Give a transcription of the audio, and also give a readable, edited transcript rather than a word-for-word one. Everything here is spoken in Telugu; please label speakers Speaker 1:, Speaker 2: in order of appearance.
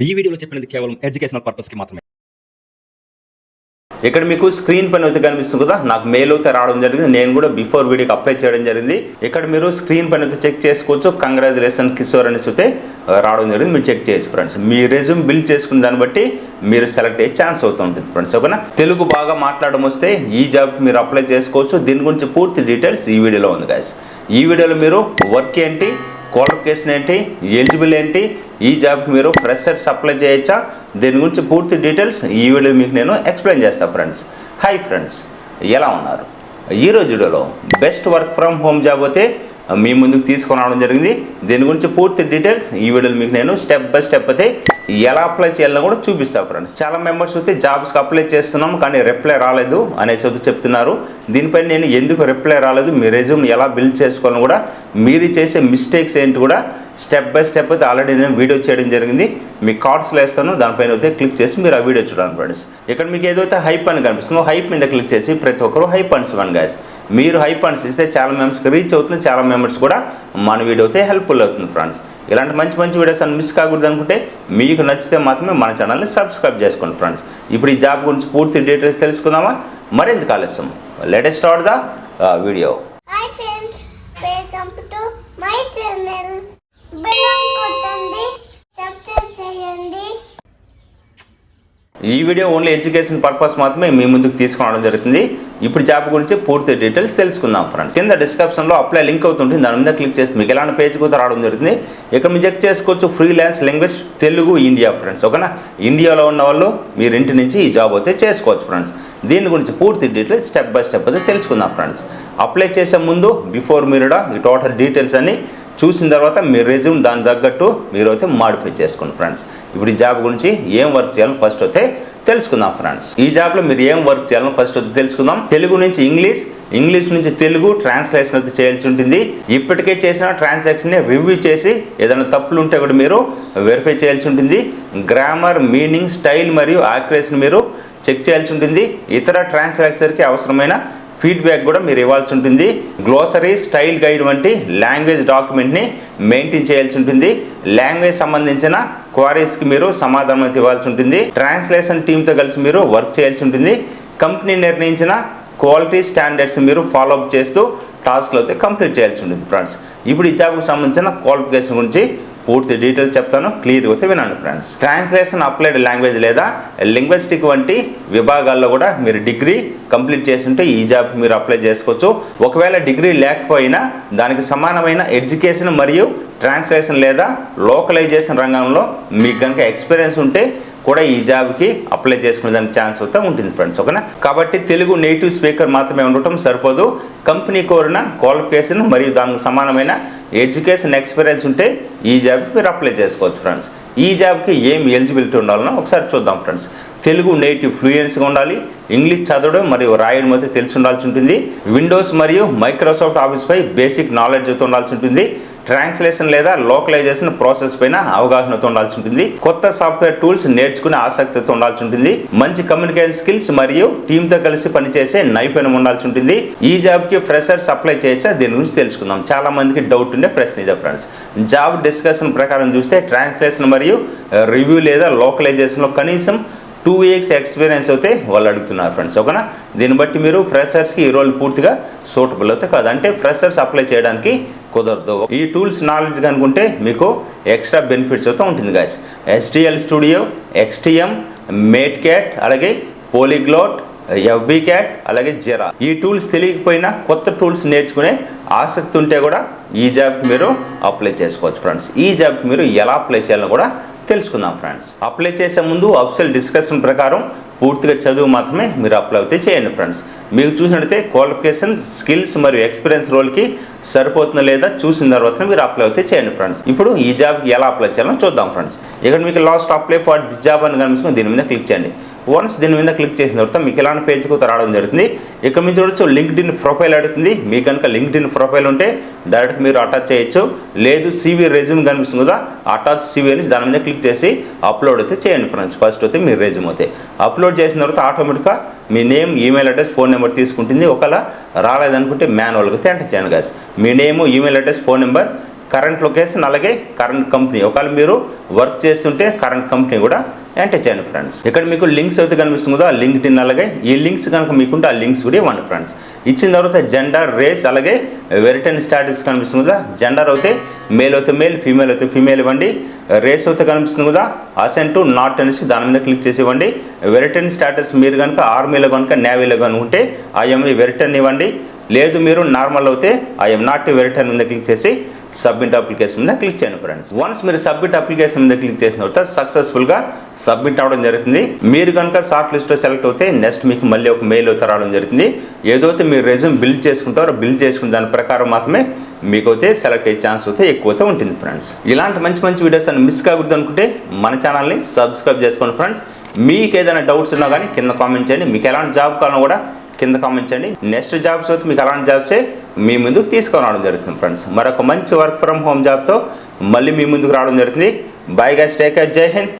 Speaker 1: ఈ వీడియోలో చెప్పినది కేవలం ఎడ్యుకేషనల్ పర్పస్కి మాత్రమే.
Speaker 2: ఇక్కడ మీకు స్క్రీన్ పైన అయితే కనిపిస్తుంది కదా, నాకు మెయిల్ అయితే రావడం జరిగింది. నేను కూడా బిఫోర్ వీడియోకి అప్లై చేయడం జరిగింది. ఇక్కడ మీరు స్క్రీన్ పైన అయితే చెక్ చేసుకోవచ్చు. కంగ్రాచులేషన్ కిషోర్ అనేసి అయితే రావడం జరిగింది. మీరు చెక్ చేయొచ్చు ఫ్రెండ్స్. మీ రెజ్యూమ్ బిల్డ్ చేసుకున్న దాన్ని బట్టి మీరు సెలెక్ట్ అయ్యే ఛాన్స్ అవుతుంటుంది ఫ్రెండ్స్. ఓకేనా, తెలుగు బాగా మాట్లాడడం వస్తే ఈ జాబ్కి మీరు అప్లై చేసుకోవచ్చు. దీని గురించి పూర్తి డీటెయిల్స్ ఈ వీడియోలో ఉంది గైస్. ఈ వీడియోలో మీరు వర్క్ ఏంటి, క్వాలిఫికేషన్ ఏంటి, ఎలిజిబుల్ ఏంటి, ఈ జాబ్కి మీరు ఫ్రెషర్స్ అప్లై చేయొచ్చా, దీని గురించి పూర్తి డీటెయిల్స్ ఈ వీడియో మీకు నేను ఎక్స్ప్లెయిన్ చేస్తాను ఫ్రెండ్స్. హాయ్ ఫ్రెండ్స్, ఎలా ఉన్నారు? ఈరోజు వీడియోలో best work from home job అయితే మీ ముందుకు తీసుకొని రావడం జరిగింది. దీని గురించి పూర్తి డీటెయిల్స్ ఈ వీడియోలో మీకు నేను స్టెప్ బై స్టెప్ అయితే ఎలా అప్లై చేయాలని కూడా చూపిస్తాను ఫ్రెండ్స్. చాలా మెంబర్స్ అయితే జాబ్స్కి అప్లై చేస్తున్నాం కానీ రిప్లై రాలేదు అనేసి అయితే చెప్తున్నారు. దీనిపై నేను ఎందుకు రిప్లై రాలేదు, మీ రెజ్యూమ్ ఎలా బిల్డ్ చేసుకోవాలని కూడా, మీరు చేసే మిస్టేక్స్ ఏంటి కూడా స్టెప్ బై స్టెప్ అయితే ఆల్రెడీ నేను వీడియో చేయడం జరిగింది. మీ కార్డ్స్లో వేస్తాను, దానిపైన అయితే క్లిక్ చేసి మీరు ఆ వీడియో చూడండి ఫ్రెండ్స్. ఇక్కడ మీకు ఏదైతే హైప్ అని కనిపిస్తుందో హైప్ మీద క్లిక్ చేసి ప్రతి ఒక్కరు హైప్ అన్స్ ఇవ్వండి గైస్. మీరు హైప్ అన్స్ ఇస్తే చాలా మెంబర్స్కి రీచ్ అవుతుంది, చాలా మెంబర్స్ కూడా మన వీడియో అయితే హెల్ప్ఫుల్ అవుతుంది ఫ్రెండ్స్. ఇలాంటి మంచి మంచి వీడియోస్ అని మిస్ కాకూడదు అనుకుంటే మీకు నచ్చితే మాత్రమే మన ఛానల్ని సబ్స్క్రైబ్ చేసుకోండి ఫ్రెండ్స్. ఇప్పుడు ఈ జాబ్ గురించి పూర్తి డీటెయిల్స్ తెలుసుకుందామా? మరింత ఆలస్యం, let us start the video.
Speaker 3: Hi friends, welcome to my channel. Bell కొట్టండి, సబ్స్క్రైబ్ చేయండి.
Speaker 2: ఈ వీడియో ఓన్లీ ఎడ్యుకేషన్ పర్పస్ మాత్రమే మీ ముందుకు తీసుకురావడం జరుగుతుంది. ఇప్పుడు జాబ్ గురించి పూర్తి డీటెయిల్స్ తెలుసుకుందాం ఫ్రెండ్స్. కింద డిస్క్రిప్షన్లో అప్లై లింక్ అవుతుంటుంది, దాని మీద క్లిక్ చేసి మీకు ఎలాంటి పేజ్ కూడా రావడం జరుగుతుంది. ఇక్కడ మీరు చెక్ చేసుకోవచ్చు freelance language Telugu India friends. ఓకేనా, ఇండియాలో ఉన్న వాళ్ళు మీరు ఇంటి నుంచి ఈ జాబ్ అయితే చేసుకోవచ్చు ఫ్రెండ్స్. దీని గురించి పూర్తి డీటెయిల్స్ స్టెప్ బై స్టెప్ అయితే తెలుసుకుందాం ఫ్రెండ్స్. అప్లై చేసే ముందు బిఫోర్ మీరు ఈ టోటల్ డీటెయిల్స్ అన్ని చూసిన తర్వాత మీ రెజ్యూమ్ దాని తగ్గట్టు మీరు అయితే మాడిఫై చేసుకోండి ఫ్రెండ్స్. ఇప్పుడు ఈ జాబ్ గురించి ఏం వర్క్ చేయాలని ఫస్ట్ అయితే తెలుసుకుందాం ఫ్రెండ్స్. ఈ జాబ్లో మీరు ఏం వర్క్ చేయాలని ఫస్ట్ అయితే తెలుసుకుందాం. తెలుగు నుంచి ఇంగ్లీష్, ఇంగ్లీష్ నుంచి తెలుగు ట్రాన్స్లేషన్ అయితే చేయాల్సి ఉంటుంది. ఇప్పటికే చేసిన ట్రాన్సాక్షన్ని రివ్యూ చేసి ఏదైనా తప్పులు ఉంటే కూడా మీరు వెరిఫై చేయాల్సి ఉంటుంది. గ్రామర్, మీనింగ్, స్టైల్ మరియు యాక్యురసీని మీరు చెక్ చేయాల్సి ఉంటుంది. ఇతర ట్రాన్స్లేషన్కి అవసరమైన ఫీడ్బ్యాక్ కూడా మీరు ఇవ్వాల్సి ఉంటుంది. గ్లోసరీ, స్టైల్ గైడ్ వంటి లాంగ్వేజ్ డాక్యుమెంట్ని మెయింటైన్ చేయాల్సి ఉంటుంది. లాంగ్వేజ్ సంబంధించిన క్వారీస్కి మీరు సమాధానం అయితే ఇవ్వాల్సి ఉంటుంది. ట్రాన్స్లేషన్ టీమ్తో కలిసి మీరు వర్క్ చేయాల్సి ఉంటుంది. కంపెనీ నిర్ణయించిన క్వాలిటీ స్టాండర్డ్స్ మీరు ఫాలో అప్ చేస్తూ టాస్క్లు అయితే కంప్లీట్ చేయాల్సి ఉంటుంది ఫ్రెండ్స్. ఇప్పుడు ఈ జాబ్కి సంబంధించిన క్వాలిఫికేషన్ గురించి పూర్తి డీటెయిల్స్ చెప్తాను, క్లియర్గా అయితే వినండి ఫ్రెండ్స్. ట్రాన్స్లేషన్ అప్లైడ్ లాంగ్వేజ్ లేదా లింగ్విస్టిక్ వంటి విభాగాల్లో కూడా మీరు డిగ్రీ కంప్లీట్ చేస్తుంటే ఈ జాబ్కి మీరు అప్లై చేసుకోవచ్చు. ఒకవేళ డిగ్రీ లేకపోయినా దానికి సమానమైన ఎడ్యుకేషన్ మరియు ట్రాన్స్లేషన్ లేదా లోకలైజేషన్ రంగంలో మీకు కనుక ఎక్స్పీరియన్స్ ఉంటే కూడా ఈ జాబ్కి అప్లై చేసుకునే దానికి ఛాన్స్ అయితే ఉంటుంది ఫ్రెండ్స్. ఓకేనా, కాబట్టి తెలుగు నేటివ్ స్పీకర్ మాత్రమే ఉండటం సరిపోదు. కంపెనీ కోరిన క్వాలిఫికేషన్ మరియు దానికి సమానమైన ఎడ్యుకేషన్ ఎక్స్పీరియన్స్ ఉంటే ఈ జాబ్కి మీరు అప్లై చేసుకోవచ్చు ఫ్రెండ్స్. ఈ జాబ్కి ఏం ఎలిజిబిలిటీ ఉండాలనో ఒకసారి చూద్దాం ఫ్రెండ్స్. తెలుగు నేటివ్ ఫ్లూయెన్స్గా ఉండాలి. ఇంగ్లీష్ చదవడం మరియు రాయడం అయితే తెలిసి ఉండాల్సి ఉంటుంది. విండోస్ మరియు మైక్రోసాఫ్ట్ ఆఫీస్పై బేసిక్ నాలెడ్జ్ అయితే ఉండాల్సి ఉంటుంది. ట్రాన్స్లేషన్ లేదా లోకలైజేషన్ ప్రాసెస్ పైన అవగాహనతో ఉండాల్సి ఉంటుంది. కొత్త సాఫ్ట్వేర్ టూల్స్ నేర్చుకునే ఆసక్తితో ఉండాల్సి ఉంటుంది. మంచి కమ్యూనికేషన్ స్కిల్స్ మరియు టీంతో కలిసి పనిచేసే నైపుణ్యం ఉండాల్సి ఉంటుంది. ఈ జాబ్కి ఫ్రెషర్స్ అప్లై చేయొచ్చా, దీని గురించి తెలుసుకుందాం. చాలా మందికి డౌట్ ఉండే ప్రశ్న ఇదే ఫ్రెండ్స్. జాబ్ డిస్కషన్ ప్రకారం చూస్తే ట్రాన్స్లేషన్ మరియు రివ్యూ లేదా లోకలైజేషన్లో కనీసం 2 years ఎక్స్పీరియన్స్ అయితే వాళ్ళు అడుగుతున్నారు ఫ్రెండ్స్. ఓకేనా, దీన్ని బట్టి మీరు ఫ్రెషర్స్కి ఈ రోల్ పూర్తిగా సూటబుల్ అయితే కాదు, అంటే ఫ్రెషర్స్ అప్లై చేయడానికి కుదరదు. ఈ టూల్స్ నాలెడ్జ్ కనుకుంటే మీకు ఎక్స్ట్రా బెనిఫిట్స్ అయితే ఉంటుంది గాయస్. HTML స్టూడియో, XTM, మేట్క్యాట్, అలాగే పోలీగ్లాట్, FB క్యాట్, అలాగే జెరా. ఈ టూల్స్ తెలియకపోయినా కొత్త టూల్స్ నేర్చుకునే ఆసక్తి ఉంటే కూడా ఈ జాబ్కి మీరు అప్లై చేసుకోవచ్చు ఫ్రెండ్స్. ఈ జాబ్కి మీరు ఎలా అప్లై చేయాలని కూడా తెలుసుకుందాం ఫ్రెండ్స్. అప్లై చేసే ముందు అఫీషియల్ డిస్క్రిప్షన్ ప్రకారం పూర్తిగా చదువు మాత్రమే మీరు అప్లై అయితే చేయండి ఫ్రెండ్స్. మీకు చూసినట్టయితే క్వాలిఫికేషన్, స్కిల్స్ మరియు ఎక్స్పీరియన్స్ రోల్కి సరిపోతుందా లేదా చూసిన తర్వాత మీరు అప్లై అయితే చేయండి ఫ్రెండ్స్. ఇప్పుడు ఈ జాబ్కి ఎలా అప్లై చేయాలో చూద్దాం ఫ్రెండ్స్. ఇక్కడ మీకు last apply for this job అని కనిపిస్తుంది, దీని మీద క్లిక్ చేయండి. వన్స్ దీని మీద క్లిక్ చేసిన తర్వాత మీకు ఇలాంటి పేజ్కి రావడం జరుగుతుంది. ఇక్కడ మీరు చూడొచ్చు లింక్డ్ఇన్ ప్రొఫైల్ అడుగుతుంది. మీకు కనుక లింక్డ్ఇన్ ప్రొఫైల్ ఉంటే డైరెక్ట్ మీరు అటాచ్ చేయొచ్చు. లేదు CV రెజ్యూమ్ కనిపిస్తుంది కదా, అటాచ్ CV అని దాని మీద క్లిక్ చేసి అప్లోడ్ అయితే చేయండి ఫ్రెండ్స్. ఫస్ట్ అయితే మీ రెజ్యూమ్ అయితే అప్లోడ్ చేసిన తర్వాత ఆటోమేటిక్గా మీ name, email address, phone number తీసుకుంటుంది. ఒకవేళ రాలేదనుకుంటే మాన్యువల్గా అయితే ఎంటర్ చేయండి గాయస్. మీ name, email address, phone number current location అలాగే కరెంట్ కంపెనీ, ఒకవేళ మీరు వర్క్ చేస్తుంటే కరెంట్ కంపెనీ కూడా ఎంటర్ చేయండి ఫ్రెండ్స్. ఇక్కడ మీకు లింక్స్ అయితే కనిపిస్తుంది కదా, లింక్డ్ ఇన్, అలాగే ఈ లింక్స్ కనుక మీకుంటే ఆ లింక్స్ కూడా ఇవ్వండి ఫ్రెండ్స్. ఇచ్చిన తర్వాత జెండర్, రేస్ అలాగే వెరిటైన్ స్టాటస్ కనిపిస్తుంది కదా, జెండర్ అయితే మేల్ అయితే మేల్, ఫీమేల్ అయితే ఫీమేల్ ఇవ్వండి. రేస్ అయితే కనిపిస్తుంది కదా, అసెంట్ టు నాట్ అనేసి దాని మీద క్లిక్ చేసి ఇవ్వండి. వెరిటైన్ స్టాటస్ మీరు కనుక ఆర్మీలో కనుక నేవీలో కనుక ఉంటే ఐఎమ్ వెరిటైన్ ఇవ్వండి. లేదు మీరు నార్మల్ అయితే ఐఎమ్ నాట్ వెరిటైన్ మీద క్లిక్ చేసి సబ్మిట్ అప్లికేషన్ మీద క్లిక్ చేయండి ఫ్రెండ్స్. వన్స్ మీరు సబ్మిట్ అప్లికేషన్ మీద క్లిక్ చేసిన తర్వాత సక్సెస్ఫుల్గా సబ్మిట్ అవ్వడం జరుగుతుంది. మీరు కనుక షార్ట్ లిస్ట్లో సెలెక్ట్ అవుతే నెక్స్ట్ మీకు మళ్ళీ ఒక మెయిల్ అయితే రావడం జరుగుతుంది. ఏదైతే మీరు రెజ్యూమ్ బిల్డ్ చేసుకుంటారో బిల్డ్ చేసుకున్న దాని ప్రకారం మాత్రమే మీకు అయితే సెలెక్ట్ అయ్యే ఛాన్స్ అయితే ఎక్కువ అయితే ఉంటుంది ఫ్రెండ్స్. ఇలాంటి మంచి మంచి వీడియోస్ అని మిస్ కాకూడదు అనుకుంటే మన ఛానల్ని సబ్స్క్రైబ్ చేసుకోండి ఫ్రెండ్స్. మీకు ఏదైనా డౌట్స్ ఉన్నా కానీ కింద కామెంట్ చేయండి. మీకు ఎలాంటి జాబ్ కావాలన్నా కూడా కింద కామెంట్ చేయండి. నెక్స్ట్ జాబ్స్ అయితే మీకు అలాంటి జాబ్సే మీ ముందుకు తీసుకురావడం జరుగుతుంది ఫ్రెండ్స్. మరొక మంచి వర్క్ ఫ్రమ్ హోమ్ జాబ్తో మళ్ళీ మీ ముందుకు రావడం జరుగుతుంది. బై గైస్, టేక్ కేర్, జై హింద్.